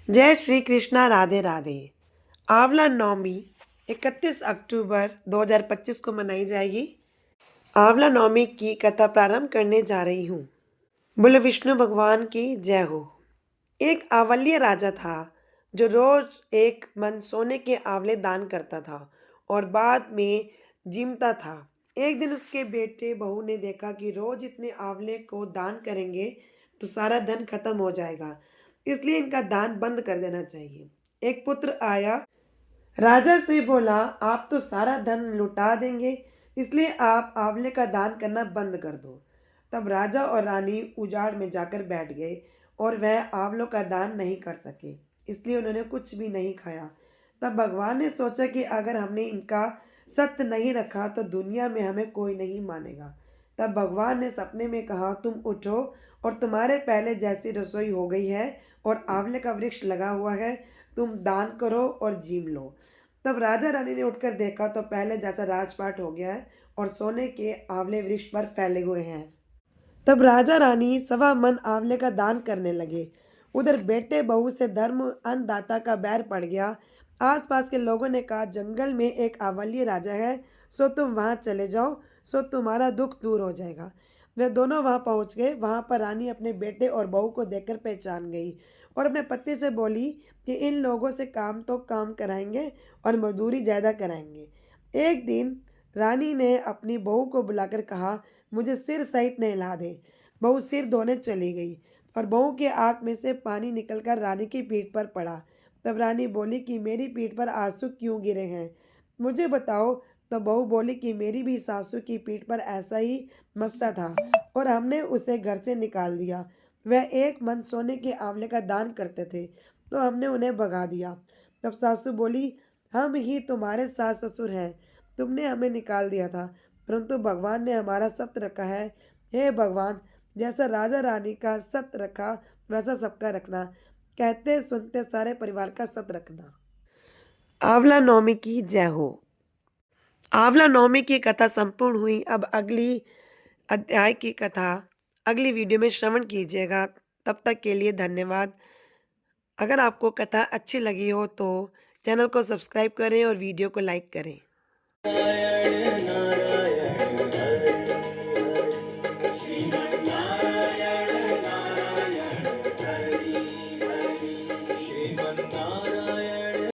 जय श्री कृष्णा, राधे राधे। आंवला नवमी 31 अक्टूबर 2025 को मनाई जाएगी। आंवला नवमी की कथा प्रारंभ करने जा रही हूँ। बोले विष्णु भगवान की जय हो। एक आंवलीय राजा था जो रोज एक मन सोने के आंवले दान करता था और बाद में जिमता था। एक दिन उसके बेटे बहू ने देखा कि रोज इतने आंवले को दान करेंगे तो सारा धन खत्म हो जाएगा, इसलिए इनका दान बंद कर देना चाहिए। एक पुत्र आया, राजा से बोला, आप तो सारा धन लुटा देंगे, इसलिए आप आंवले का दान करना बंद कर दो। तब राजा और रानी उजाड़ में जाकर बैठ गए और वह आंवलों का दान नहीं कर सके, इसलिए उन्होंने कुछ भी नहीं खाया। तब भगवान ने सोचा कि अगर हमने इनका सत्य नहीं रखा तो दुनिया में हमें कोई नहीं मानेगा। तब भगवान ने सपने में कहा, तुम उठो और तुम्हारे पहले जैसी रसोई हो गई है और आंवले का वृक्ष लगा हुआ है, तुम दान करो और जीम लो। तब राजा रानी ने उठकर देखा तो पहले जैसा राजपाट हो गया है और सोने के आंवले वृक्ष पर फैले हुए हैं। तब राजा रानी सवा मन आंवले का दान करने लगे। उधर बेटे बहू से धर्म अन्नदाता का बैर पड़ गया। आसपास के लोगों ने कहा, जंगल में एक आंवलीय राजा है, सो तुम वहां चले जाओ, सो तुम्हारा दुख दूर हो जाएगा। वे दोनों वहां पहुंच गए। वहां पर रानी अपने बेटे और बहू को देखकर पहचान गई और अपने पति से बोली कि इन लोगों से काम तो काम कराएंगे और मजदूरी ज़्यादा कराएंगे। एक दिन रानी ने अपनी बहू को बुलाकर कहा, मुझे सिर सहित नहला दे। बहू सिर धोने चली गई और बहू के आंख में से पानी निकलकर रानी की पीठ पर पड़ा। तब रानी बोली कि मेरी पीठ पर आंसू क्यों गिरे हैं, मुझे बताओ। तो बहू बोली कि मेरी भी सासू की पीठ पर ऐसा ही मस्सा था और हमने उसे घर से निकाल दिया। वह एक मन सोने के आंवले का दान करते थे तो हमने उन्हें भगा दिया। तब सासू बोली, हम ही तुम्हारे सास ससुर हैं, तुमने हमें निकाल दिया था, परंतु भगवान ने हमारा सत्य रखा है। हे भगवान, जैसा राजा रानी का सत्य रखा वैसा सबका रखना। कहते सुनते सारे परिवार का सत्य रखना। आंवला नवमी की जय हो। आंवला नवमी की कथा संपूर्ण हुई। अब अगली अध्याय की कथा अगली वीडियो में श्रवण कीजिएगा। तब तक के लिए धन्यवाद। अगर आपको कथा अच्छी लगी हो तो चैनल को सब्सक्राइब करें और वीडियो को लाइक करें।